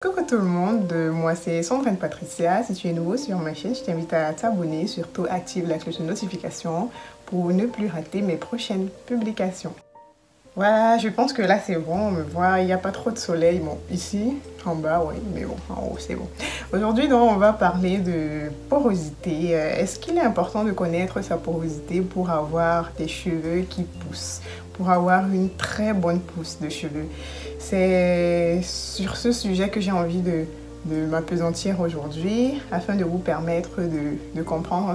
Coucou tout le monde, moi c'est Sandrine Patricia. Si tu es nouveau sur ma chaîne, je t'invite à t'abonner, surtout active la cloche de notification pour ne plus rater mes prochaines publications. Voilà, je pense que là c'est bon, on me voit, il n'y a pas trop de soleil. Bon, ici, en bas, oui, mais bon, en haut c'est bon. Aujourd'hui, donc, on va parler de porosité. Est-ce qu'il est important de connaître sa porosité pour avoir des cheveux qui poussent, pour avoir une très bonne pousse de cheveux? C'est sur ce sujet que j'ai envie de m'appesantir aujourd'hui afin de vous permettre de comprendre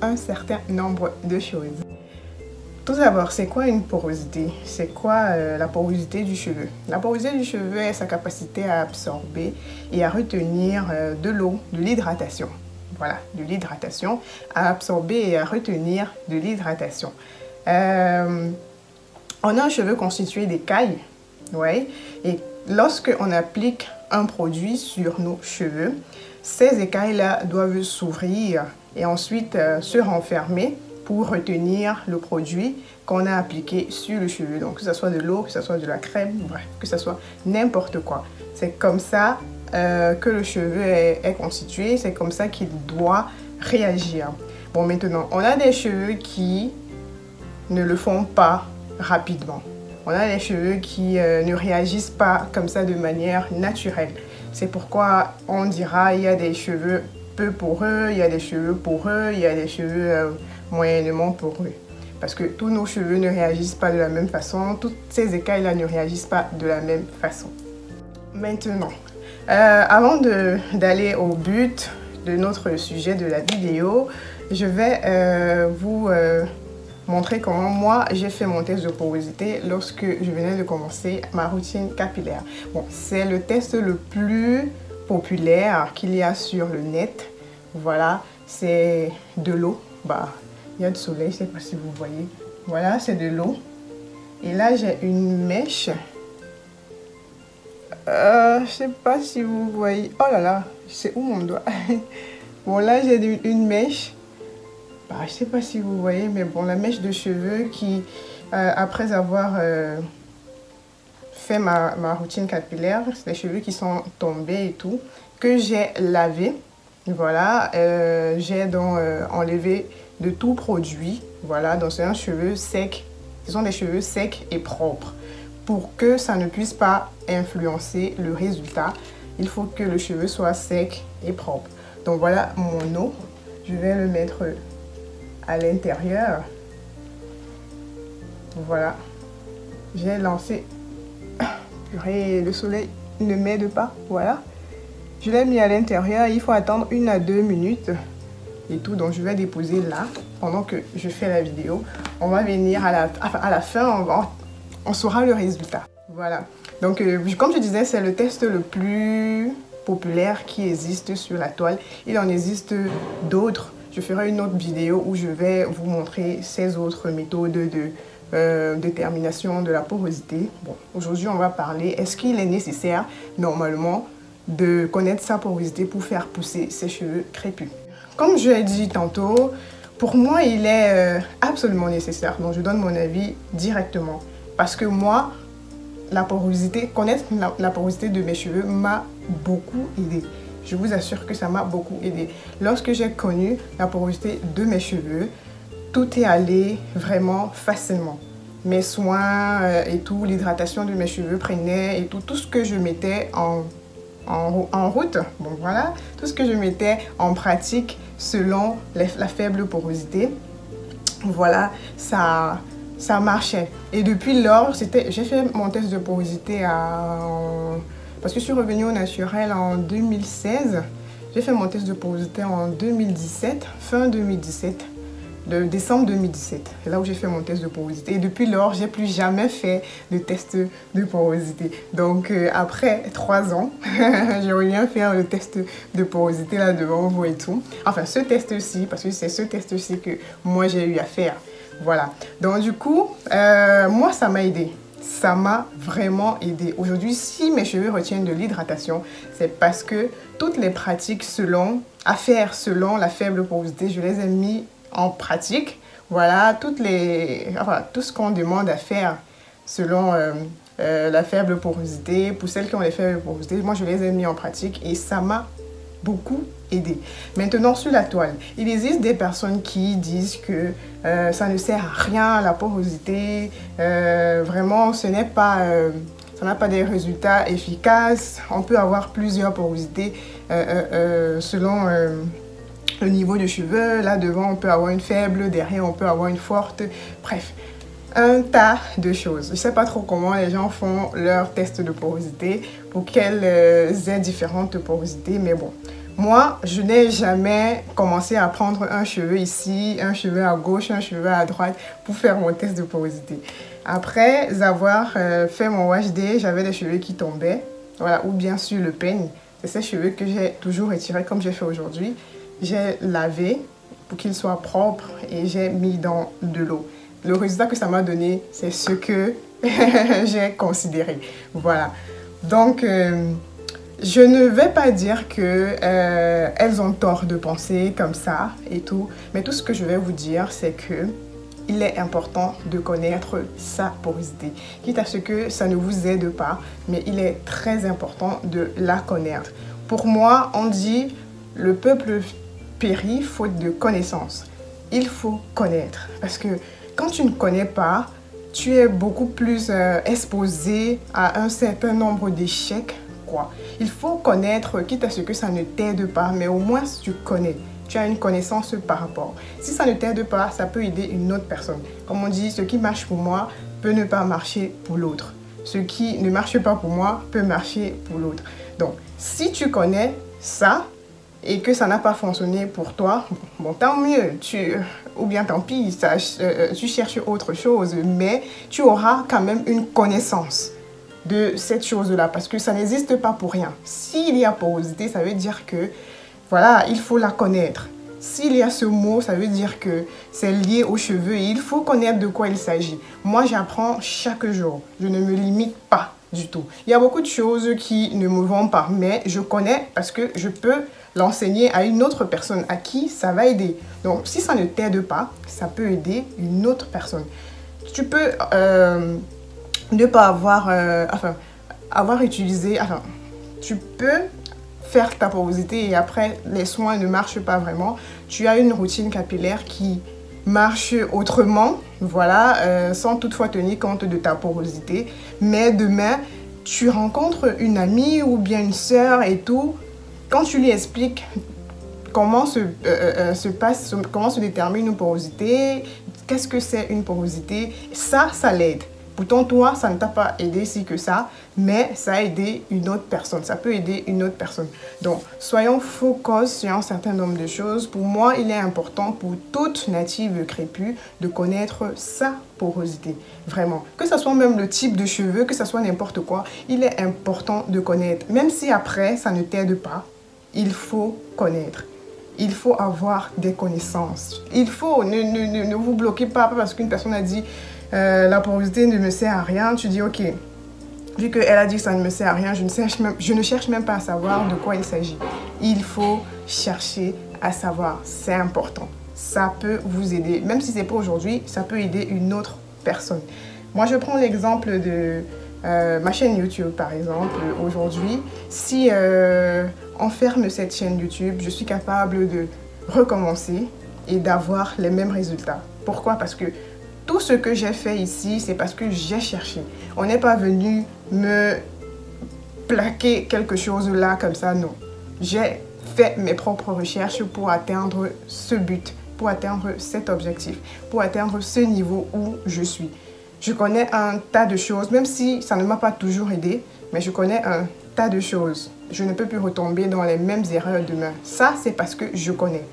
un certain nombre de choses. Tout d'abord, c'est quoi une porosité? C'est quoi la porosité du cheveu? La porosité du cheveu est sa capacité à absorber et à retenir de l'eau, de l'hydratation. Voilà, de l'hydratation, à absorber et à retenir de l'hydratation. On a un cheveu constitué d'écailles, ouais, et lorsque on applique un produit sur nos cheveux, ces écailles-là doivent s'ouvrir et ensuite se renfermer pour retenir le produit qu'on a appliqué sur le cheveu. Donc, que ce soit de l'eau, que ce soit de la crème, bref, que ce soit n'importe quoi. C'est comme ça que le cheveu est constitué, c'est comme ça qu'il doit réagir. Bon, maintenant, on a des cheveux qui ne le font pas rapidement. On a des cheveux qui ne réagissent pas comme ça de manière naturelle. C'est pourquoi on dira il y a des cheveux peu poreux, il y a des cheveux poreux, il y a des cheveux moyennement poreux. Parce que tous nos cheveux ne réagissent pas de la même façon, toutes ces écailles-là ne réagissent pas de la même façon. Maintenant, avant d'aller au but de notre sujet de la vidéo, je vais vous montrer comment moi j'ai fait mon test de porosité lorsque je venais de commencer ma routine capillaire. Bon, c'est le test le plus populaire qu'il y a sur le net. Voilà, c'est de l'eau. Bah, il y a du soleil, je ne sais pas si vous voyez. Voilà, c'est de l'eau. Et là, j'ai une mèche. Je ne sais pas si vous voyez. Oh là là, c'est où mon doigt? Bon, là, j'ai une mèche. Bah, je ne sais pas si vous voyez, mais bon, la mèche de cheveux qui, après avoir fait ma routine capillaire, c'est les cheveux qui sont tombés et tout, que j'ai lavé. Voilà, j'ai donc enlevé de tout produit. Voilà, donc c'est un cheveu sec. Ce sont des cheveux secs et propres. Pour que ça ne puisse pas influencer le résultat, il faut que le cheveu soit sec et propre. Donc voilà mon eau. Je vais le mettre à l'intérieur. Voilà. J'ai lancé. Purée, le soleil ne m'aide pas. Voilà. Je l'ai mis à l'intérieur. Il faut attendre 1 à 2 minutes. Et tout. Donc je vais déposer là. Pendant que je fais la vidéo. On va venir à la fin. On saura le résultat. Voilà. Donc comme je disais, c'est le test le plus populaire qui existe sur la toile. Il en existe d'autres. Je ferai une autre vidéo où je vais vous montrer ces autres méthodes de détermination de la porosité. Bon, aujourd'hui, on va parler, est-ce qu'il est nécessaire, normalement, de connaître sa porosité pour faire pousser ses cheveux crépus? Comme je l'ai dit tantôt, pour moi, il est absolument nécessaire. Donc, je donne mon avis directement. Parce que moi, connaître la porosité de mes cheveux m'a beaucoup aidé. Je vous assure que ça m'a beaucoup aidé. Lorsque j'ai connu la porosité de mes cheveux, tout est allé vraiment facilement. Mes soins et tout, l'hydratation de mes cheveux prenait et tout ce que je mettais en route. Bon voilà, tout ce que je mettais en pratique selon la faible porosité. Voilà, ça marchait. Et depuis lors, j'ai fait mon test de porosité parce que je suis revenue au naturel en 2016. J'ai fait mon test de porosité en 2017, fin 2017, de décembre 2017. C'est là où j'ai fait mon test de porosité. Et depuis lors, j'ai plus jamais fait de test de porosité. Donc, après 3 ans, je reviens faire le test de porosité là devant vous et tout. Enfin, ce test-ci, parce que c'est ce test-ci que moi j'ai eu à faire. Voilà. Donc, du coup, moi, ça m'a aidé. Ça m'a vraiment aidé. Aujourd'hui, si mes cheveux retiennent de l'hydratation, c'est parce que toutes les pratiques à faire selon la faible porosité, je les ai mis en pratique. Voilà, tout ce qu'on demande à faire selon la faible porosité. Pour celles qui ont les faibles porosités, moi je les ai mis en pratique et ça m'a beaucoup aidé. Maintenant, sur la toile, il existe des personnes qui disent que ça ne sert à rien, la porosité, vraiment ce n'est pas... ça n'a pas des résultats efficaces. On peut avoir plusieurs porosités selon le niveau de cheveux. Là devant, on peut avoir une faible, derrière, on peut avoir une forte. Bref, un tas de choses. Je ne sais pas trop comment les gens font leur test de porosité, pour qu'elles aient différentes porosités, mais bon. Moi, je n'ai jamais commencé à prendre un cheveu ici, un cheveu à gauche, un cheveu à droite pour faire mon test de porosité. Après avoir fait mon wash day, j'avais des cheveux qui tombaient, voilà, ou bien sur le peigne. C'est ces cheveux que j'ai toujours retirés comme j'ai fait aujourd'hui. J'ai lavé pour qu'ils soient propres et j'ai mis dans de l'eau. Le résultat que ça m'a donné, c'est ce que j'ai considéré. Voilà. Donc, je ne vais pas dire qu'elles ont tort de penser comme ça et tout. Mais tout ce que je vais vous dire, c'est que il est important de connaître sa porosité. Quitte à ce que ça ne vous aide pas, mais il est très important de la connaître. Pour moi, on dit le peuple périt faute de connaissances. Il faut connaître parce que quand tu ne connais pas, tu es beaucoup plus exposé à un certain nombre d'échecs. Il faut connaître, quitte à ce que ça ne t'aide pas, mais au moins tu connais. Tu as une connaissance par rapport. Si ça ne t'aide pas, ça peut aider une autre personne. Comme on dit, ce qui marche pour moi peut ne pas marcher pour l'autre. Ce qui ne marche pas pour moi peut marcher pour l'autre. Donc, si tu connais ça et que ça n'a pas fonctionné pour toi, bon, tant mieux. Ou bien tant pis, tu cherches autre chose, mais tu auras quand même une connaissance de cette chose-là, parce que ça n'existe pas pour rien. S'il y a porosité, ça veut dire que, voilà, il faut la connaître. S'il y a ce mot, ça veut dire que c'est lié aux cheveux et il faut connaître de quoi il s'agit. Moi, j'apprends chaque jour. Je ne me limite pas du tout. Il y a beaucoup de choses qui ne me vont pas, mais je connais parce que je peux l'enseigner à une autre personne à qui ça va aider. Donc, si ça ne t'aide pas, ça peut aider une autre personne. Tu peux... ne pas avoir utilisé, tu peux faire ta porosité et après les soins ne marchent pas vraiment. Tu as une routine capillaire qui marche autrement, voilà, sans toutefois tenir compte de ta porosité. Mais demain, tu rencontres une amie ou bien une sœur et tout, quand tu lui expliques comment comment se détermine une porosité, qu'est-ce que c'est une porosité, ça l'aide. Pourtant, toi, ça ne t'a pas aidé si que ça, mais ça a aidé une autre personne. Ça peut aider une autre personne. Donc, soyons focus sur un certain nombre de choses. Pour moi, il est important pour toute native crépue de connaître sa porosité. Vraiment. Que ce soit même le type de cheveux, que ce soit n'importe quoi, il est important de connaître. Même si après, ça ne t'aide pas, il faut connaître. Il faut avoir des connaissances. Il faut, ne vous bloquez pas parce qu'une personne a dit la porosité ne me sert à rien. Tu dis ok, vu qu'elle a dit que ça ne me sert à rien, je ne cherche même pas à savoir de quoi il s'agit. Il faut chercher à savoir, c'est important. Ça peut vous aider, même si ce n'est pas aujourd'hui, ça peut aider une autre personne. Moi, je prends l'exemple de ma chaîne YouTube, par exemple. Aujourd'hui, si on ferme cette chaîne YouTube, je suis capable de recommencer et d'avoir les mêmes résultats. Pourquoi? Parce que tout ce que j'ai fait ici, c'est parce que j'ai cherché. On n'est pas venu me plaquer quelque chose là comme ça, non. J'ai fait mes propres recherches pour atteindre ce but, pour atteindre cet objectif, pour atteindre ce niveau où je suis. Je connais un tas de choses, même si ça ne m'a pas toujours aidé, mais je connais un tas de choses. Je ne peux plus retomber dans les mêmes erreurs demain. Ça, c'est parce que je connais.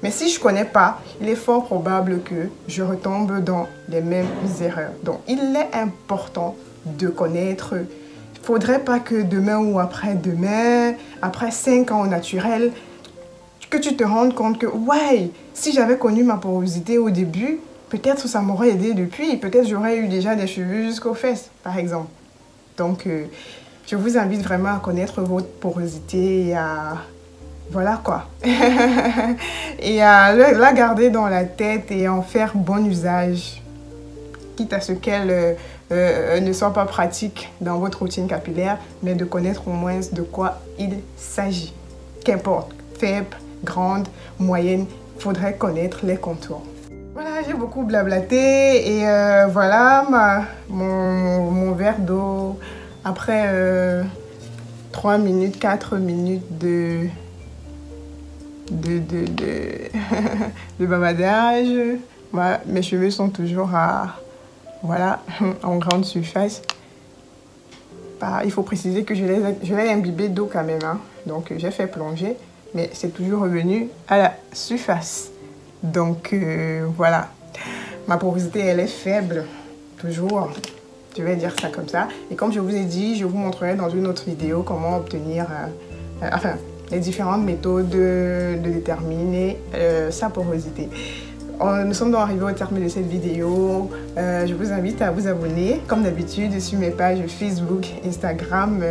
Mais si je ne connais pas, il est fort probable que je retombe dans les mêmes erreurs. Donc, il est important de connaître. Il ne faudrait pas que demain ou après-demain, après 5 ans au naturel, que tu te rendes compte que, ouais, si j'avais connu ma porosité au début, peut-être ça m'aurait aidé depuis. Peut-être j'aurais eu déjà des cheveux jusqu'aux fesses, par exemple. Donc, je vous invite vraiment à connaître votre porosité et à... Voilà quoi. Et à la garder dans la tête et en faire bon usage. Quitte à ce qu'elle ne soit pas pratique dans votre routine capillaire, mais de connaître au moins de quoi il s'agit. Qu'importe, faible, grande, moyenne, il faudrait connaître les contours. Voilà, j'ai beaucoup blablaté et voilà mon verre d'eau après 3 minutes, 4 minutes de bavardage. Voilà, mes cheveux sont toujours voilà, en grande surface. Il faut préciser que je l'ai imbibé d'eau quand même, hein. Donc j'ai fait plonger, mais c'est toujours revenu à la surface. Donc voilà, ma porosité elle est faible, toujours, je vais dire ça comme ça. Et comme je vous ai dit, je vous montrerai dans une autre vidéo comment obtenir, les différentes méthodes de déterminer sa porosité. Nous sommes donc arrivés au terme de cette vidéo. Je vous invite à vous abonner, comme d'habitude, sur mes pages Facebook, Instagram.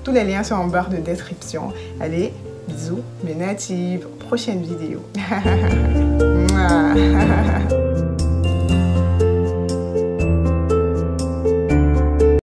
Tous les liens sont en barre de description. Allez, bisous, mes natives, prochaine vidéo.